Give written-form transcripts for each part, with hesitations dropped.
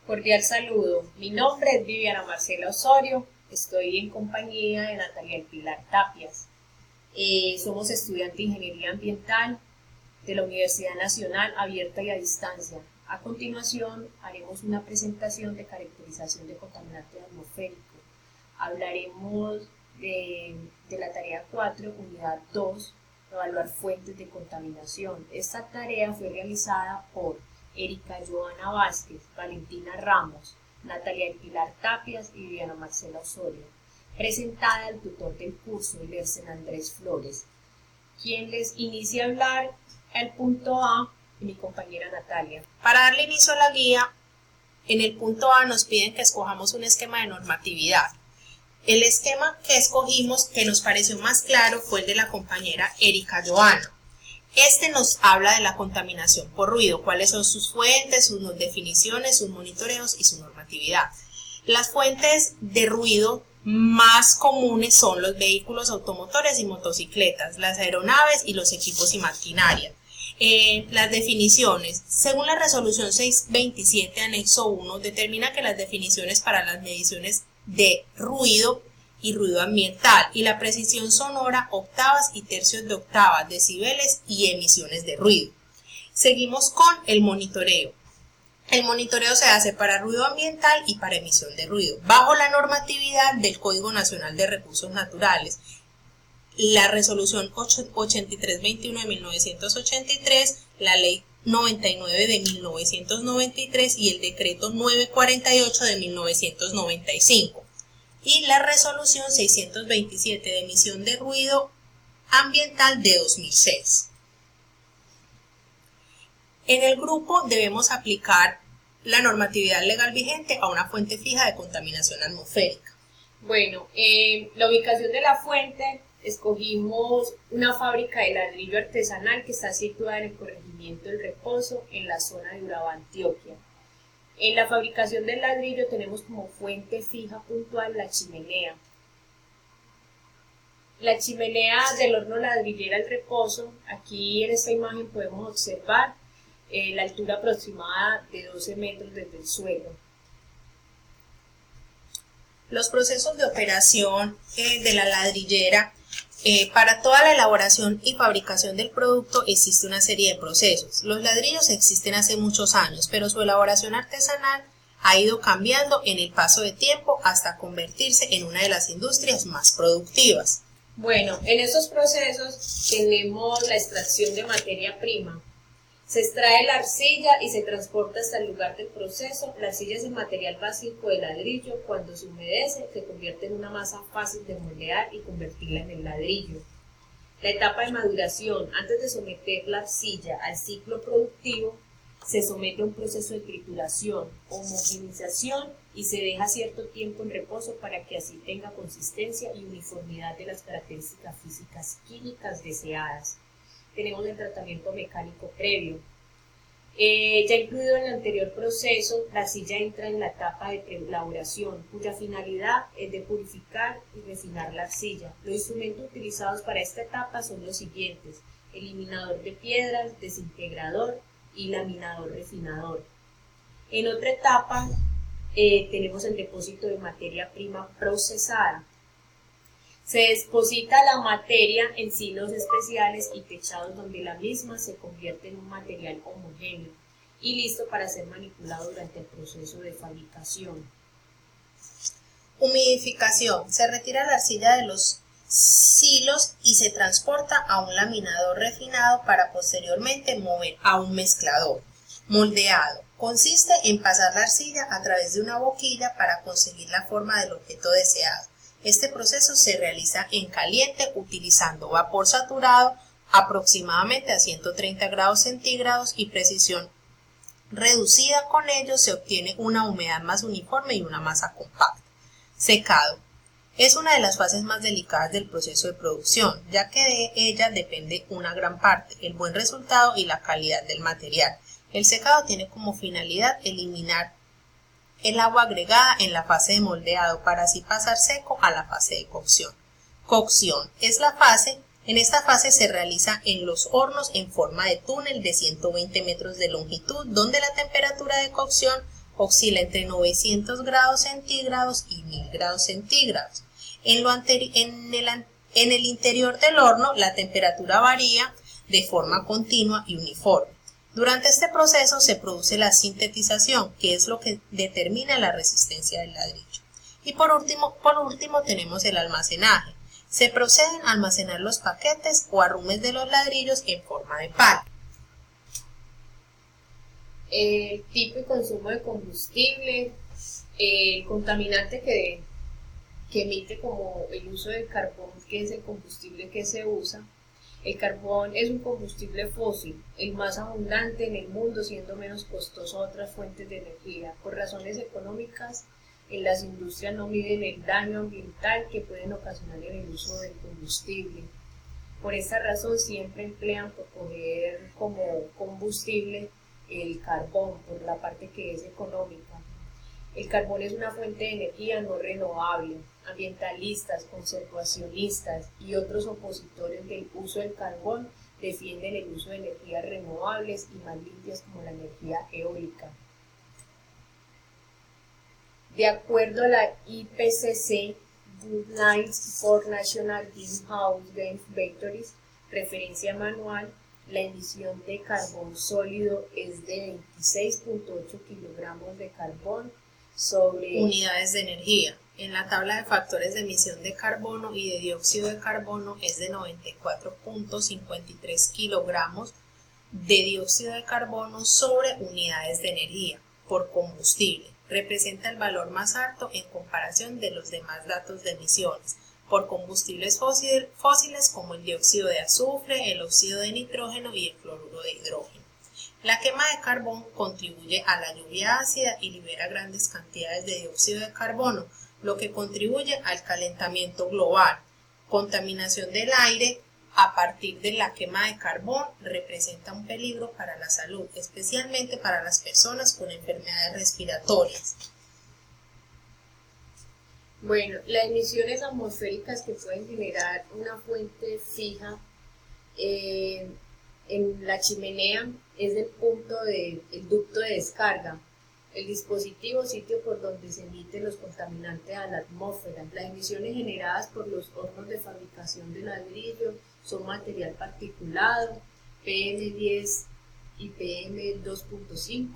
Cordial saludo, mi nombre es Viviana Marcela Osorio, estoy en compañía de Natalia Pilar Tapias. Somos estudiantes de Ingeniería Ambiental de la Universidad Nacional Abierta y a Distancia. A continuación haremos una presentación de caracterización de contaminantes atmosféricos. Hablaremos de la tarea 4, unidad 2, evaluar fuentes de contaminación. Esta tarea fue realizada por Erika Joana Vázquez, Valentina Ramos, Natalia Pilar Tapias y Viviana Marcela Osorio, presentada al tutor del curso, Lersen Andrés Flores. Quien les inicia a hablar el punto A, mi compañera Natalia. Para darle inicio a la guía, en el punto A nos piden que escojamos un esquema de normatividad. El esquema que escogimos, que nos pareció más claro, fue el de la compañera Erika Joana. Este nos habla de la contaminación por ruido, cuáles son sus fuentes, sus definiciones, sus monitoreos y su normatividad. Las fuentes de ruido más comunes son los vehículos automotores y motocicletas, las aeronaves y los equipos y maquinaria. Las definiciones, según la resolución 627 anexo 1, determina que las definiciones para las mediciones de ruido y ruido ambiental y la precisión sonora, octavas y tercios de octavas, decibeles y emisiones de ruido. Seguimos con el monitoreo. El monitoreo se hace para ruido ambiental y para emisión de ruido, bajo la normatividad del Código Nacional de Recursos Naturales, la resolución 8321 de 1983, la ley 99 de 1993 y el decreto 948 de 1995. Y la resolución 627 de emisión de ruido ambiental de 2006. En el grupo debemos aplicar la normatividad legal vigente a una fuente fija de contaminación atmosférica. Bueno, la ubicación de la fuente, escogimos una fábrica de ladrillo artesanal que está situada en el corregimiento del Reposo, en la zona de Urabá, Antioquia. En la fabricación del ladrillo tenemos como fuente fija puntual la chimenea. La chimenea del horno ladrillera El Reposo, aquí en esta imagen podemos observar la altura aproximada de 12 metros desde el suelo. Los procesos de operación de la ladrillera, para toda la elaboración y fabricación del producto existe una serie de procesos. Los ladrillos existen hace muchos años, pero su elaboración artesanal ha ido cambiando en el paso de tiempo hasta convertirse en una de las industrias más productivas. Bueno, en estos procesos tenemos la extracción de materia prima. Se extrae la arcilla y se transporta hasta el lugar del proceso. La arcilla es el material básico del ladrillo. Cuando se humedece, se convierte en una masa fácil de moldear y convertirla en el ladrillo. La etapa de maduración. Antes de someter la arcilla al ciclo productivo, se somete a un proceso de trituración, homogenización y se deja cierto tiempo en reposo para que así tenga consistencia y uniformidad de las características físicas químicas deseadas. Tenemos el tratamiento mecánico previo. Ya incluido en el anterior proceso, la arcilla entra en la etapa de preelaboración, cuya finalidad es de purificar y refinar la arcilla. Los instrumentos utilizados para esta etapa son los siguientes: eliminador de piedras, desintegrador y laminador refinador. En otra etapa tenemos el depósito de materia prima procesada. Se deposita la materia en silos especiales y techados donde la misma se convierte en un material homogéneo y listo para ser manipulado durante el proceso de fabricación. Humidificación. Se retira la arcilla de los silos y se transporta a un laminador refinado para posteriormente mover a un mezclador. Moldeado. Consiste en pasar la arcilla a través de una boquilla para conseguir la forma del objeto deseado. Este proceso se realiza en caliente utilizando vapor saturado aproximadamente a 130 grados centígrados y precisión reducida. Con ello se obtiene una humedad más uniforme y una masa compacta. Secado. Es una de las fases más delicadas del proceso de producción, ya que de ella depende una gran parte, el buen resultado y la calidad del material. El secado tiene como finalidad eliminar el agua agregada en la fase de moldeado para así pasar seco a la fase de cocción. Cocción es la fase. En esta fase se realiza en los hornos en forma de túnel de 120 metros de longitud, donde la temperatura de cocción oscila entre 900 grados centígrados y 1000 grados centígrados. En el interior del horno la temperatura varía de forma continua y uniforme. Durante este proceso se produce la sintetización, que es lo que determina la resistencia del ladrillo. Y por último tenemos el almacenaje. Se proceden a almacenar los paquetes o arrumes de los ladrillos en forma de pala. El tipo y consumo de combustible, el contaminante que emite como el uso del carbón, que es el combustible que se usa. El carbón es un combustible fósil, el más abundante en el mundo, siendo menos costoso a otras fuentes de energía. Por razones económicas, en las industrias no miden el daño ambiental que pueden ocasionar en el uso del combustible. Por esta razón siempre emplean por coger como combustible el carbón, por la parte que es económica. El carbón es una fuente de energía no renovable. Ambientalistas, conservacionistas y otros opositores del uso del carbón defienden el uso de energías renovables y más limpias como la energía eólica. De acuerdo a la IPCC, Guidelines for National Greenhouse Gas Factories, referencia manual, la emisión de carbón sólido es de 26.8 kilogramos de carbón sobre unidades de energía. En la tabla de factores de emisión de carbono y de dióxido de carbono es de 94.53 kilogramos de dióxido de carbono sobre unidades de energía por combustible. Representa el valor más alto en comparación de los demás datos de emisiones por combustibles fósiles como el dióxido de azufre, el óxido de nitrógeno y el cloruro de hidrógeno. La quema de carbón contribuye a la lluvia ácida y libera grandes cantidades de dióxido de carbono, lo que contribuye al calentamiento global. Contaminación del aire a partir de la quema de carbón representa un peligro para la salud, especialmente para las personas con enfermedades respiratorias. Bueno, las emisiones atmosféricas que pueden generar una fuente fija en la chimenea es el ducto de descarga, el dispositivo sitio por donde se emiten los contaminantes a la atmósfera. Las emisiones generadas por los hornos de fabricación de ladrillo son material particulado, PM10 y PM2.5,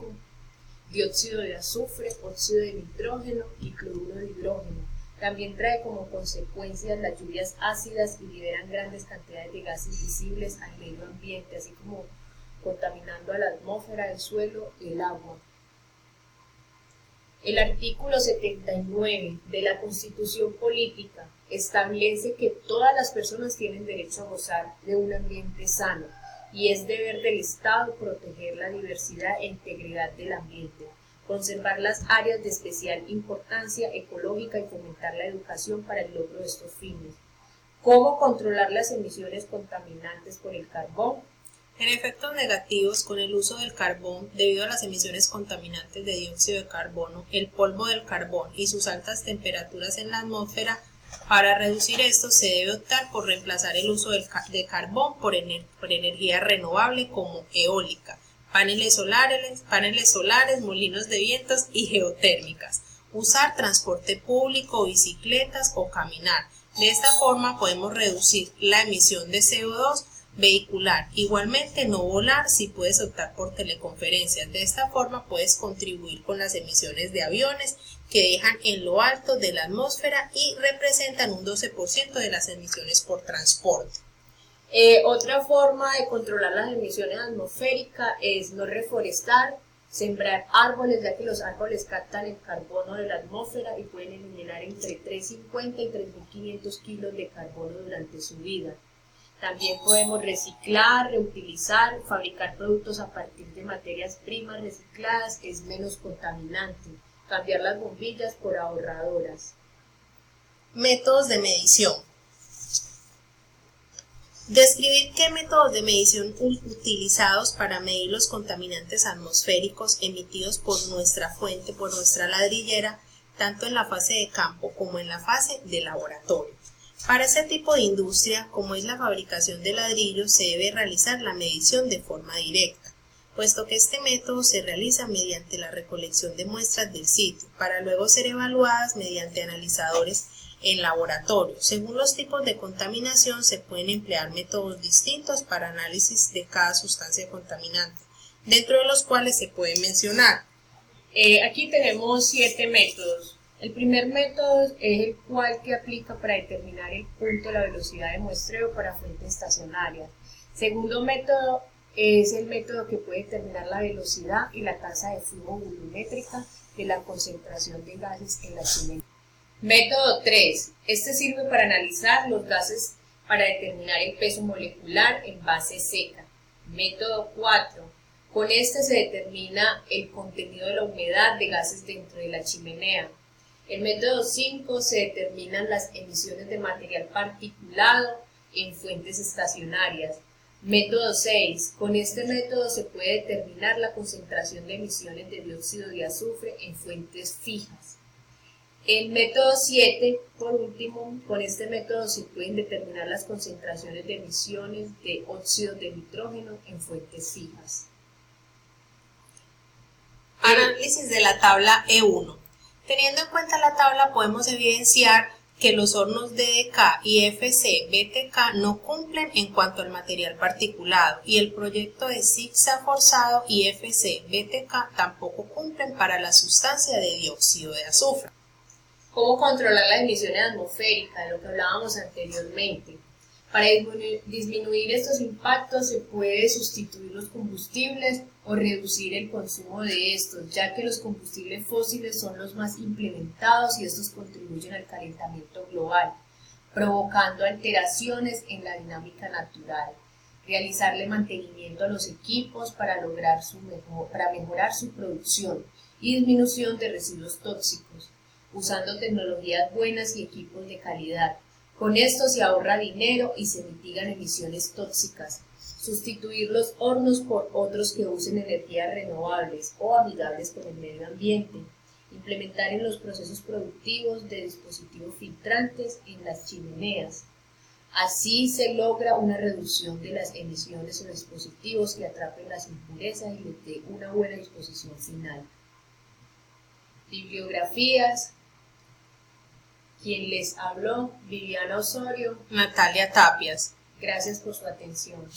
dióxido de azufre, óxido de nitrógeno y cloruro de hidrógeno. También trae como consecuencia las lluvias ácidas y liberan grandes cantidades de gases visibles al medio ambiente, así como contaminando a la atmósfera, el suelo y el agua. El artículo 79 de la Constitución Política establece que todas las personas tienen derecho a gozar de un ambiente sano y es deber del Estado proteger la diversidad e integridad del ambiente, conservar las áreas de especial importancia ecológica y fomentar la educación para el logro de estos fines. ¿Cómo controlar las emisiones contaminantes por el carbón? En efectos negativos, con el uso del carbón, debido a las emisiones contaminantes de dióxido de carbono, el polvo del carbón y sus altas temperaturas en la atmósfera, para reducir esto se debe optar por reemplazar el uso de carbón por energía renovable como eólica, paneles solares, molinos de vientos y geotérmicas. Usar transporte público, bicicletas o caminar. De esta forma podemos reducir la emisión de CO2 vehicular. Igualmente, no volar si puedes optar por teleconferencias. De esta forma puedes contribuir con las emisiones de aviones que dejan en lo alto de la atmósfera y representan un 12% de las emisiones por transporte. Otra forma de controlar las emisiones atmosféricas es no reforestar, sembrar árboles, ya que los árboles captan el carbono de la atmósfera y pueden eliminar entre 350 y 3.500 kilos de carbono durante su vida. También podemos reciclar, reutilizar, fabricar productos a partir de materias primas recicladas, que es menos contaminante. Cambiar las bombillas por ahorradoras. Métodos de medición. Describir qué métodos de medición utilizados para medir los contaminantes atmosféricos emitidos por nuestra fuente, por nuestra ladrillera, tanto en la fase de campo como en la fase de laboratorio. Para este tipo de industria, como es la fabricación de ladrillos, se debe realizar la medición de forma directa. puesto que este método se realiza mediante la recolección de muestras del sitio, para luego ser evaluadas mediante analizadores en laboratorio. Según los tipos de contaminación, se pueden emplear métodos distintos para análisis de cada sustancia contaminante, dentro de los cuales se puede mencionar. Aquí tenemos 7 métodos. El primer método es el cual que aplica para determinar el punto de la velocidad de muestreo para fuentes estacionarias. Segundo método es el método que puede determinar la velocidad y la tasa de flujo volumétrica de la concentración de gases en la chimenea. Método 3. Este sirve para analizar los gases para determinar el peso molecular en base seca. Método 4. Con este se determina el contenido de la humedad de gases dentro de la chimenea. El método 5 se determinan las emisiones de material particulado en fuentes estacionarias. Método 6. Con este método se puede determinar la concentración de emisiones de dióxido de azufre en fuentes fijas. El método 7, por último, con este método se pueden determinar las concentraciones de emisiones de óxido de nitrógeno en fuentes fijas. Análisis de la tabla E1. Teniendo en cuenta la tabla, podemos evidenciar que los hornos DDK y FC-BTK no cumplen en cuanto al material particulado, y el proyecto de zigzag forzado y FC-BTK tampoco cumplen para la sustancia de dióxido de azufre. ¿Cómo controlar las emisiones atmosféricas? De lo que hablábamos anteriormente. Para disminuir estos impactos se puede sustituir los combustibles o reducir el consumo de estos, ya que los combustibles fósiles son los más implementados y estos contribuyen al calentamiento global, provocando alteraciones en la dinámica natural. Realizarle mantenimiento a los equipos para mejorar su producción y disminución de residuos tóxicos, usando tecnologías buenas y equipos de calidad. Con esto se ahorra dinero y se mitigan emisiones tóxicas. Sustituir los hornos por otros que usen energías renovables o amigables con el medio ambiente. Implementar en los procesos productivos de dispositivos filtrantes en las chimeneas. Así se logra una reducción de las emisiones en dispositivos que atrapen las impurezas y les dé una buena disposición final. Bibliografías. Quien les habló, Viviana Osorio, Natalia Tapias. Gracias por su atención.